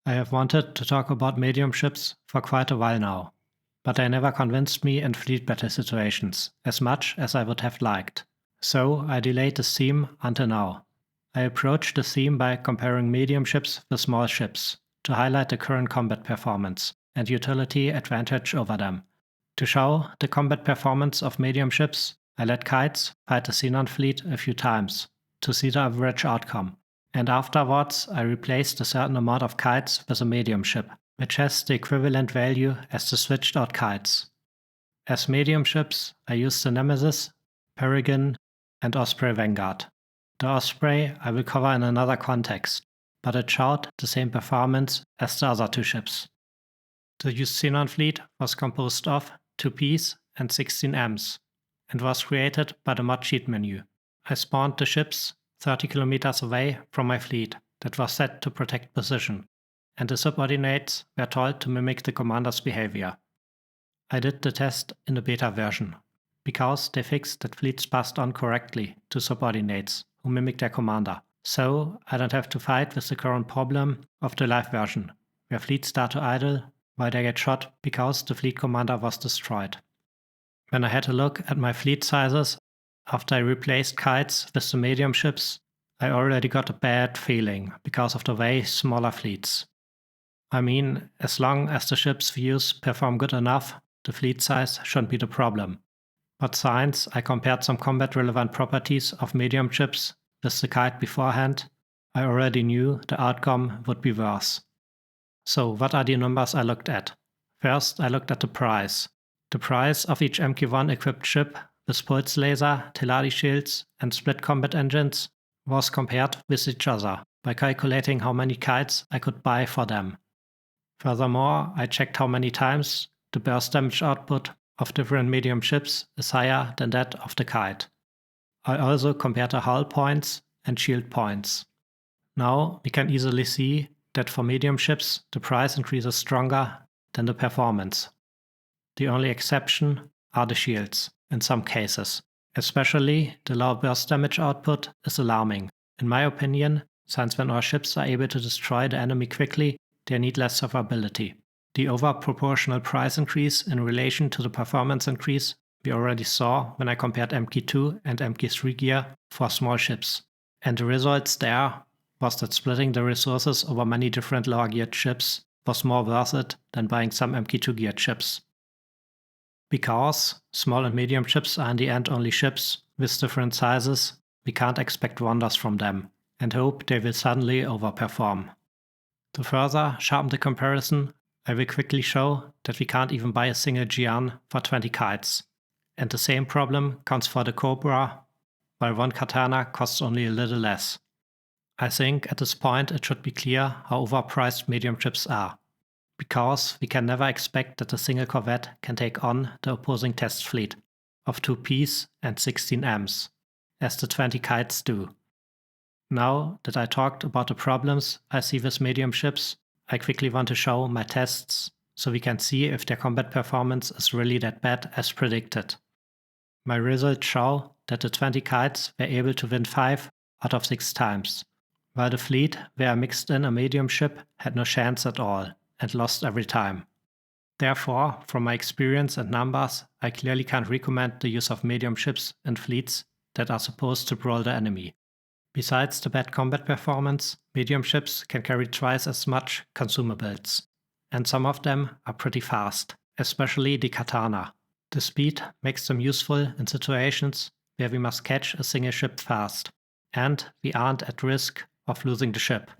I have wanted to talk about medium ships for quite a while now, but they never convinced me in fleet battle situations as much as I would have liked. So I delayed this theme until now. I approached the theme by comparing medium ships with small ships to highlight the current combat performance and utility advantage over them. To show the combat performance of medium ships, I let kites fight the Xenon fleet a few times to see the average outcome. And afterwards, I replaced a certain amount of kites with a medium ship, which has the equivalent value as the switched out kites. As medium ships, I used the Nemesis, Peregrine, and Osprey Vanguard. The Osprey I will cover in another context, but it showed the same performance as the other two ships. The used Xenon fleet was composed of 2 Ps and 16 Ms, and was created by the mod cheat menu. I spawned the ships 30 kilometers away from my fleet that was set to protect position, and the subordinates were told to mimic the commander's behavior. I did the test in the beta version, because they fixed that fleets passed on correctly to subordinates who mimic their commander, so I don't have to fight with the current problem of the live version, where fleets start to idle while they get shot because the fleet commander was destroyed. When I had a look at my fleet sizes after I replaced kites with the medium ships, I already got a bad feeling because of the way smaller fleets. I mean, as long as the ship's views perform good enough, the fleet size shouldn't be the problem. But since I compared some combat-relevant properties of medium ships with the kite beforehand, I already knew the outcome would be worse. So what are the numbers I looked at? First, I looked at the price. The price of each MQ-1 equipped ship with pulse laser, Teladi shields, and split combat engines was compared with each other by calculating how many kites I could buy for them. Furthermore, I checked how many times the burst damage output of different medium ships is higher than that of the kite. I also compared the hull points and shield points. Now we can easily see that for medium ships the price increases stronger than the performance. The only exception are the shields, in some cases. Especially the low burst damage output is alarming, in my opinion, since when our ships are able to destroy the enemy quickly, they need less survivability. The over-proportional price increase in relation to the performance increase we already saw when I compared MQ2 and MQ3 gear for small ships. And the results there was that splitting the resources over many different lower geared ships was more worth it than buying some MQ2 geared ships. Because small and medium ships are in the end only ships with different sizes, we can't expect wonders from them and hope they will suddenly overperform. To further sharpen the comparison, I will quickly show that we can't even buy a single Gian for 20 kites. And the same problem counts for the Cobra, while one katana costs only a little less. I think at this point it should be clear how overpriced medium ships are, because we can never expect that a single corvette can take on the opposing test fleet of 2 Ps and 16 Ms, as the 20 kites do. Now that I talked about the problems I see with medium ships, I quickly want to show my tests so we can see if their combat performance is really that bad as predicted. My results show that the 20 kites were able to win 5 out of 6 times, while the fleet where I mixed in a medium ship had no chance at all and lost every time. Therefore, from my experience and numbers, I clearly can't recommend the use of medium ships in fleets that are supposed to brawl the enemy. Besides the bad combat performance, medium ships can carry twice as much consumables, and some of them are pretty fast, especially the katana. The speed makes them useful in situations where we must catch a single ship fast, and we aren't at risk of losing the ship.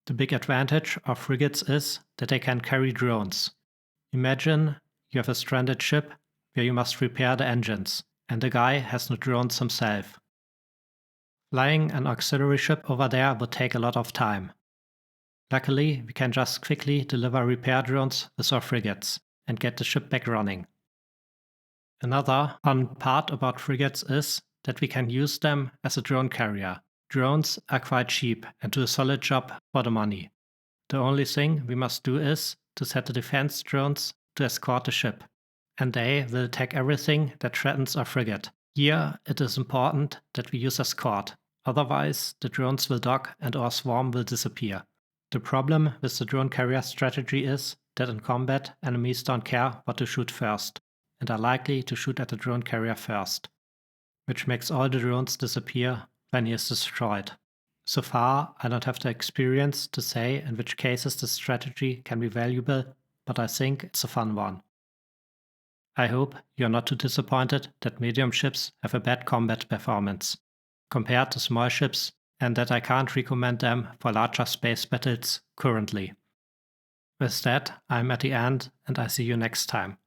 The big advantage of frigates is that they can carry drones. Imagine you have a stranded ship where you must repair the engines, and the guy has no drones himself. Flying an auxiliary ship over there would take a lot of time. Luckily, we can just quickly deliver repair drones with our frigates and get the ship back running. Another fun part about frigates is that we can use them as a drone carrier. Drones are quite cheap and do a solid job for the money. The only thing we must do is to set the defense drones to escort the ship, and they will attack everything that threatens our frigate. Here it is important that we use escort, otherwise the drones will dock and our swarm will disappear. The problem with the drone carrier strategy is that in combat, enemies don't care what to shoot first, and are likely to shoot at the drone carrier first, which makes all the drones disappear when he is destroyed. So far, I don't have the experience to say in which cases this strategy can be valuable, but I think it's a fun one. I hope you're not too disappointed that medium ships have a bad combat performance compared to small ships, and that I can't recommend them for larger space battles currently. With that, I'm at the end, and I see you next time.